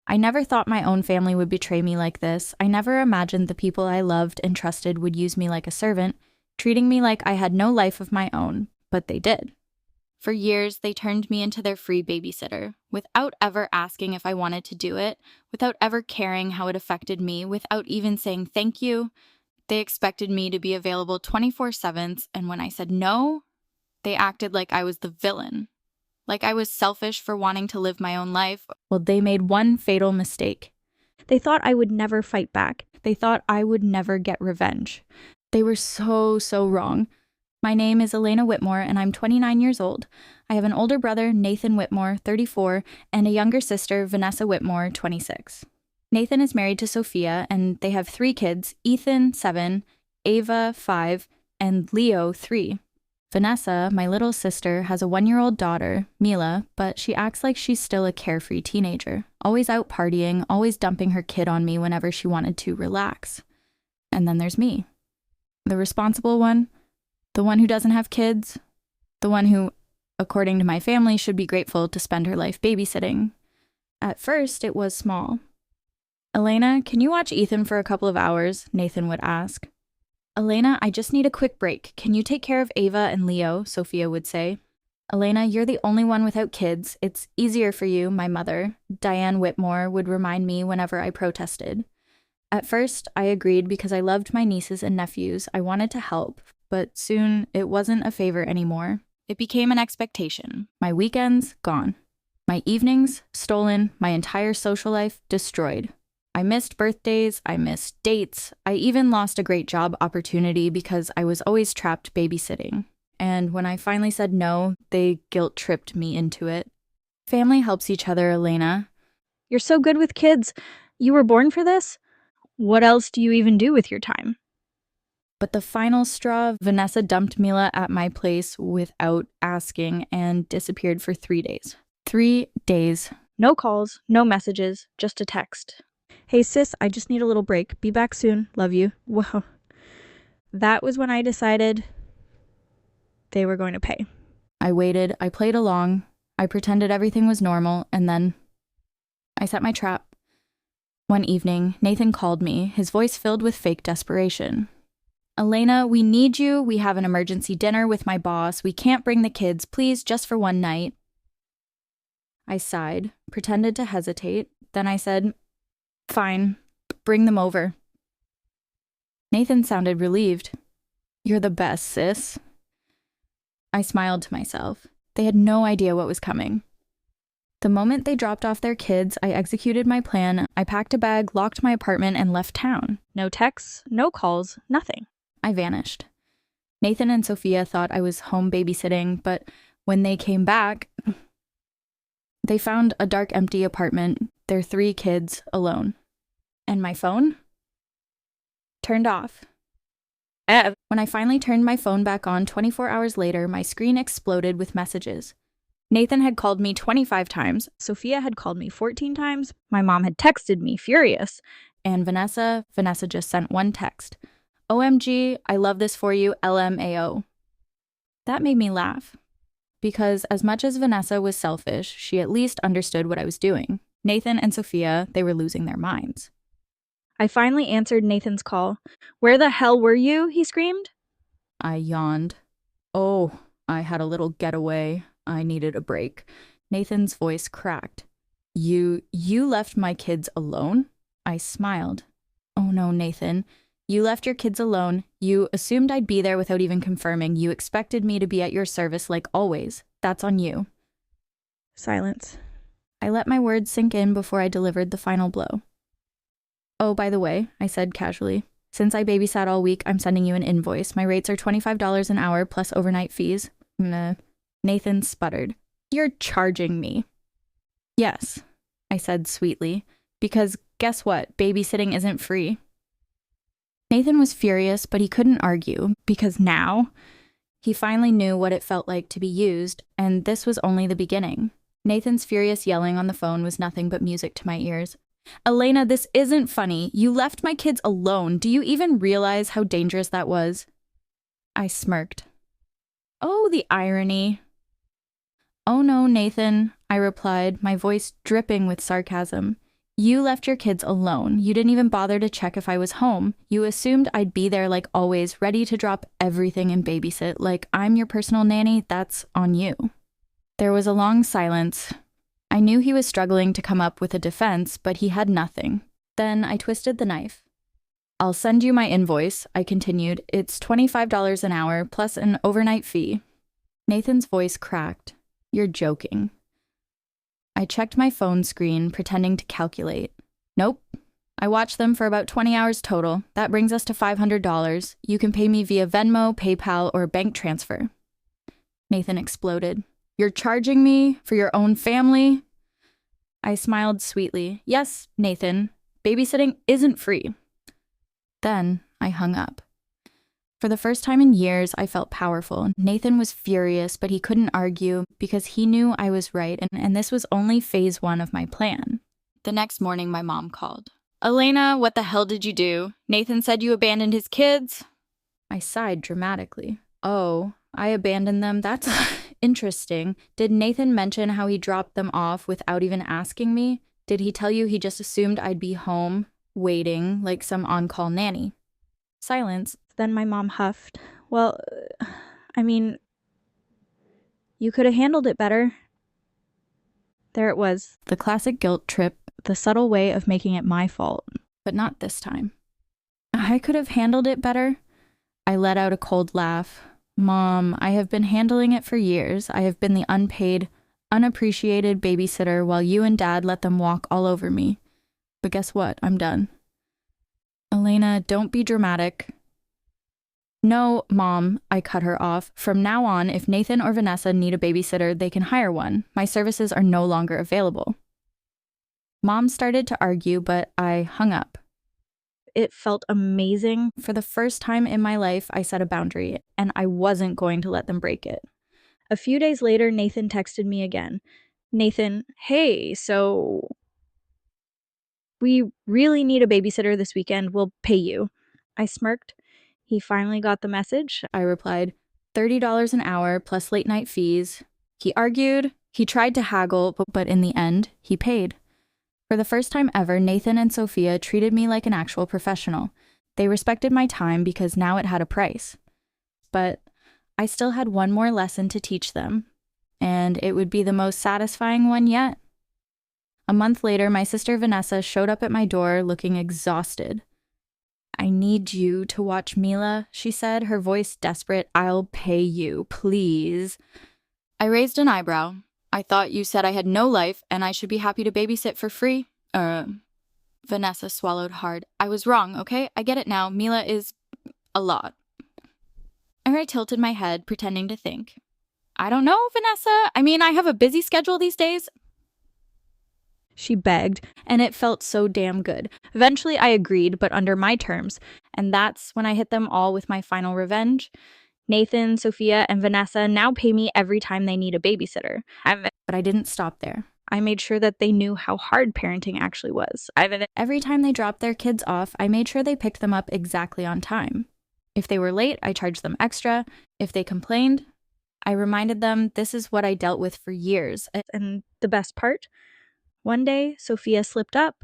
I never thought my own family would betray me like this. I never imagined the people I loved and trusted would use me like a servant, treating me like I had no life of my own, but they did. For years, they turned me into their free babysitter, without ever asking if I wanted to do it, without ever caring how it affected me, without even saying thank you. They expected me to be available 24/7, and when I said no, they acted like I was the villain, like I was selfish for wanting to live my own life. Well, they made one fatal mistake. They thought I would never fight back. They thought I would never get revenge. They were so wrong. My name is Elena Whitmore, and I'm 29 years old. I have an older brother, Nathan Whitmore, 34, and a younger sister, Vanessa Whitmore, 26. Nathan is married to Sophia, and they have 3 kids, Ethan, 7, Ava, 5, and Leo, 3. Vanessa, my little sister, has a 1-year-old daughter, Mila, but she acts like she's still a carefree teenager, always out partying, always dumping her kid on me whenever she wanted to relax. And then there's me, the responsible one, the one who doesn't have kids, the one who, according to my family, should be grateful to spend her life babysitting. At first, it was small. Elena, can you watch Ethan for a couple of hours? Nathan would ask. Elena, I just need a quick break. Can you take care of Ava and Leo? Sophia would say. Elena, you're the only one without kids. It's easier for you, my mother, Diane Whitmore, would remind me whenever I protested. At first, I agreed because I loved my nieces and nephews. I wanted to help, but soon it wasn't a favor anymore. It became an expectation. My weekends, gone. My evenings, stolen. My entire social life, destroyed. I missed birthdays, I missed dates. I even lost a great job opportunity because I was always trapped babysitting. And when I finally said no, they guilt-tripped me into it. Family helps each other, Elena. You're so good with kids. You were born for this? What else do you even do with your time? But the final straw, Vanessa dumped Mila at my place without asking and disappeared for 3 days. 3 days. No calls, no messages, just a text. Hey sis, I just need a little break. Be back soon. Love you. Whoa. That was when I decided they were going to pay. I waited, I played along, I pretended everything was normal, and then I set my trap. One evening, Nathan called me, his voice filled with fake desperation. Elena, we need you. We have an emergency dinner with my boss. We can't bring the kids, please, just for one night. I sighed, pretended to hesitate. Then I said, fine, bring them over. Nathan sounded relieved. You're the best, sis. I smiled to myself. They had no idea what was coming. The moment they dropped off their kids, I executed my plan. I packed a bag, locked my apartment, and left town. No texts, no calls, nothing. I vanished. Nathan and Sophia thought I was home babysitting, but when they came back, they found a dark, empty apartment, their 3 kids alone. And my phone? Turned off. When I finally turned my phone back on 24 hours later, my screen exploded with messages. Nathan had called me 25 times. Sophia had called me 14 times. My mom had texted me, furious. And Vanessa just sent one text. OMG, I love this for you, LMAO. That made me laugh. Because as much as Vanessa was selfish, she at least understood what I was doing. Nathan and Sophia, they were losing their minds. I finally answered Nathan's call. Where the hell were you? He screamed. I yawned. Oh, I had a little getaway. I needed a break. Nathan's voice cracked. You left my kids alone? I smiled. Oh no, Nathan. You left your kids alone. You assumed I'd be there without even confirming. You expected me to be at your service like always. That's on you. Silence. I let my words sink in before I delivered the final blow. Oh, by the way, I said casually, since I babysat all week, I'm sending you an invoice. My rates are $25 an hour plus overnight fees. Nathan sputtered. You're charging me. Yes, I said sweetly, because guess what? Babysitting isn't free. Nathan was furious, but he couldn't argue, because now he finally knew what it felt like to be used, and this was only the beginning. Nathan's furious yelling on the phone was nothing but music to my ears. Elena, this isn't funny. You left my kids alone. Do you even realize how dangerous that was? I smirked. Oh, the irony. Oh no, Nathan, I replied, my voice dripping with sarcasm. You left your kids alone. You didn't even bother to check if I was home. You assumed I'd be there like always, ready to drop everything and babysit. Like I'm your personal nanny, that's on you. There was a long silence. I knew he was struggling to come up with a defense, but he had nothing. Then I twisted the knife. I'll send you my invoice, I continued. It's $25 an hour plus an overnight fee. Nathan's voice cracked. You're joking. I checked my phone screen, pretending to calculate. Nope. I watched them for about 20 hours total. That brings us to $500. You can pay me via Venmo, PayPal, or bank transfer. Nathan exploded. You're charging me for your own family? I smiled sweetly. Yes, Nathan. Babysitting isn't free. Then I hung up. For the first time in years, I felt powerful. Nathan was furious, but he couldn't argue because he knew I was right, and this was only phase 1 of my plan. The next morning, my mom called. Elena, what the hell did you do? Nathan said you abandoned his kids? I sighed dramatically. Oh, I abandoned them? That's interesting. Did Nathan mention how he dropped them off without even asking me? Did he tell you he just assumed I'd be home, waiting, like some on-call nanny? Silence. Then my mom huffed. Well, I mean, you could have handled it better. There it was. The classic guilt trip, The subtle way of making it my fault. but not this time. I could have handled it better. I let out a cold laugh. Mom, I have been handling it for years. I have been the unpaid, unappreciated babysitter while you and Dad let them walk all over me. But guess what? I'm done. Elena, don't be dramatic. No, Mom, I cut her off. From now on, if Nathan or Vanessa need a babysitter, they can hire one. My services are no longer available. Mom started to argue, but I hung up. It felt amazing. For the first time in my life, I set a boundary, and I wasn't going to let them break it. A few days later, Nathan texted me again. Nathan, hey, so we really need a babysitter this weekend. We'll pay you. I smirked. He finally got the message. I replied, $30 an hour plus late night fees. He argued. He tried to haggle, but in the end, he paid. For the first time ever, Nathan and Sophia treated me like an actual professional. They respected my time because now it had a price. But I still had one more lesson to teach them, and it would be the most satisfying one yet. A month later, my sister Vanessa showed up at my door looking exhausted. I need you to watch Mila, she said, her voice desperate. I'll pay you, please. I raised an eyebrow. I thought you said I had no life and I should be happy to babysit for free. Vanessa swallowed hard. I was wrong, okay? I get it now. Mila is a lot. I tilted my head, pretending to think. I don't know, Vanessa. I mean, I have a busy schedule these days. She begged, and it felt so damn good. Eventually, I agreed, but under my terms. And that's when I hit them all with my final revenge. Nathan, Sophia, and Vanessa now pay me every time they need a babysitter. But I didn't stop there. I made sure that they knew how hard parenting actually was. Every time they dropped their kids off, I made sure they picked them up exactly on time. If they were late, I charged them extra. If they complained, I reminded them this is what I dealt with for years. And the best part? One day, Sophia slipped up.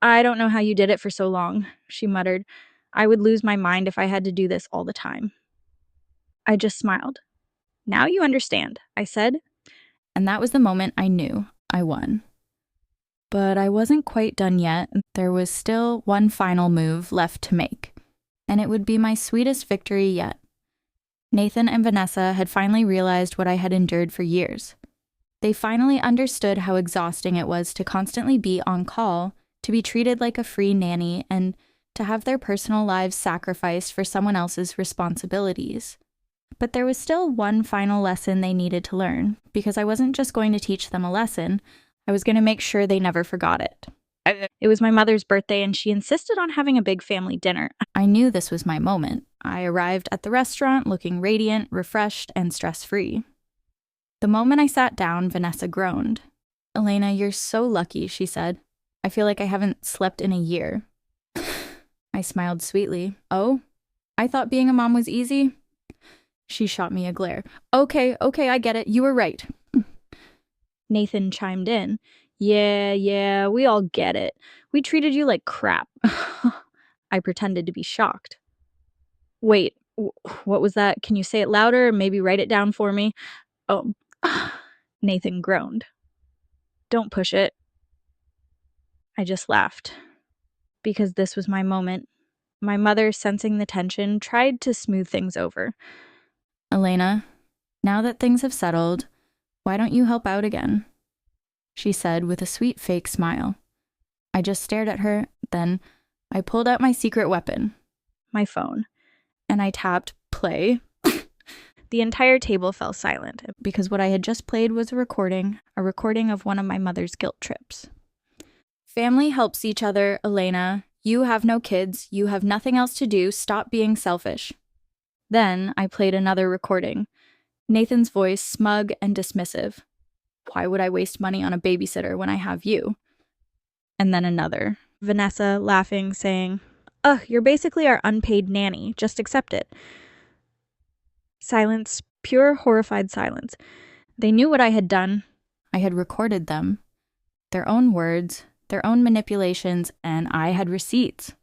I don't know how you did it for so long, she muttered. I would lose my mind if I had to do this all the time. I just smiled. Now you understand, I said. And that was the moment I knew I won. But I wasn't quite done yet. There was still one final move left to make. And it would be my sweetest victory yet. Nathan and Vanessa had finally realized what I had endured for years. They finally understood how exhausting it was to constantly be on call, to be treated like a free nanny, and to have their personal lives sacrificed for someone else's responsibilities. But there was still one final lesson they needed to learn, because I wasn't just going to teach them a lesson, I was going to make sure they never forgot it. It was my mother's birthday, and she insisted on having a big family dinner. I knew this was my moment. I arrived at the restaurant looking radiant, refreshed, and stress-free. The moment I sat down, Vanessa groaned. Elena, you're so lucky, she said. I feel like I haven't slept in a year. I smiled sweetly. Oh? I thought being a mom was easy? She shot me a glare. Okay, I get it. You were right. Nathan chimed in. Yeah, we all get it. We treated you like crap. I pretended to be shocked. Wait, what was that? Can you say it louder? Maybe write it down for me? Oh, Nathan groaned. Don't push it. I just laughed. Because this was my moment. My mother, sensing the tension, tried to smooth things over. Elena, now that things have settled, why don't you help out again? She said with a sweet fake smile. I just stared at her, then I pulled out my secret weapon. My phone. And I tapped play. The entire table fell silent because what I had just played was a recording of one of my mother's guilt trips. Family helps each other, Elena. You have no kids. You have nothing else to do. Stop being selfish. Then I played another recording. Nathan's voice smug and dismissive. Why would I waste money on a babysitter when I have you? And then another. Vanessa laughing, saying, Ugh, you're basically our unpaid nanny. Just accept it. Silence, pure horrified silence. They knew what I had done. I had recorded them. Their own words, their own manipulations, and I had receipts.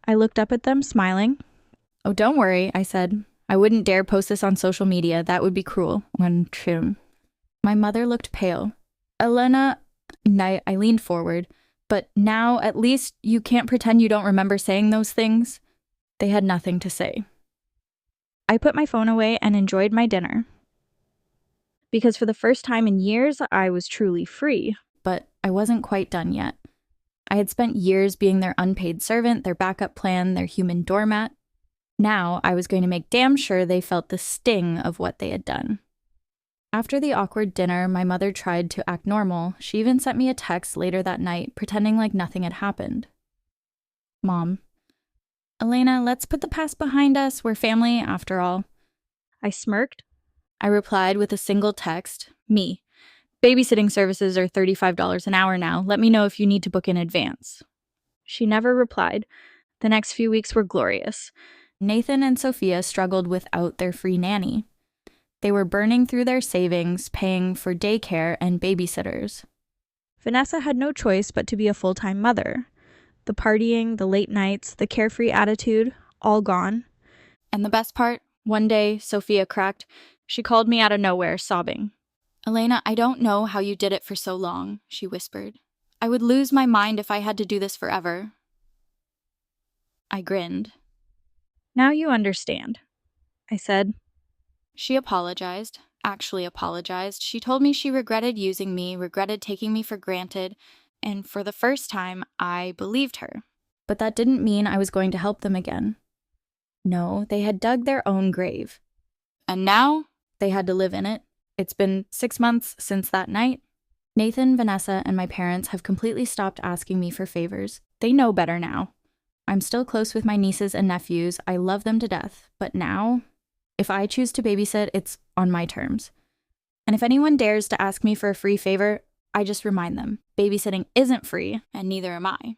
I looked up at them, smiling. Oh, don't worry, I said. I wouldn't dare post this on social media. That would be cruel. Untrue. My mother looked pale. Elena, I leaned forward. But now, at least, you can't pretend you don't remember saying those things. They had nothing to say. I put my phone away and enjoyed my dinner. Because for the first time in years, I was truly free. But I wasn't quite done yet. I had spent years being their unpaid servant, their backup plan, their human doormat. Now I was going to make damn sure they felt the sting of what they had done. After the awkward dinner, my mother tried to act normal. She even sent me a text later that night, pretending like nothing had happened. Mom, Elena, let's put the past behind us. We're family, after all. I smirked. I replied with a single text. Me. Babysitting services are $35 an hour now. Let me know if you need to book in advance. She never replied. The next few weeks were glorious. Nathan and Sophia struggled without their free nanny. They were burning through their savings, paying for daycare and babysitters. Vanessa had no choice but to be a full-time mother. The partying, the late nights, the carefree attitude, all gone. And the best part, one day, Sophia cracked. She called me out of nowhere, sobbing. Elena, I don't know how you did it for so long, she whispered. I would lose my mind if I had to do this forever. I grinned. Now you understand, I said. She apologized, actually apologized. She told me she regretted using me, regretted taking me for granted, and for the first time, I believed her. But that didn't mean I was going to help them again. No, they had dug their own grave. And now, they had to live in it. It's been 6 months since that night. Nathan, Vanessa, and my parents have completely stopped asking me for favors. They know better now. I'm still close with my nieces and nephews. I love them to death. But now, if I choose to babysit, it's on my terms. And if anyone dares to ask me for a free favor, I just remind them, babysitting isn't free, and neither am I.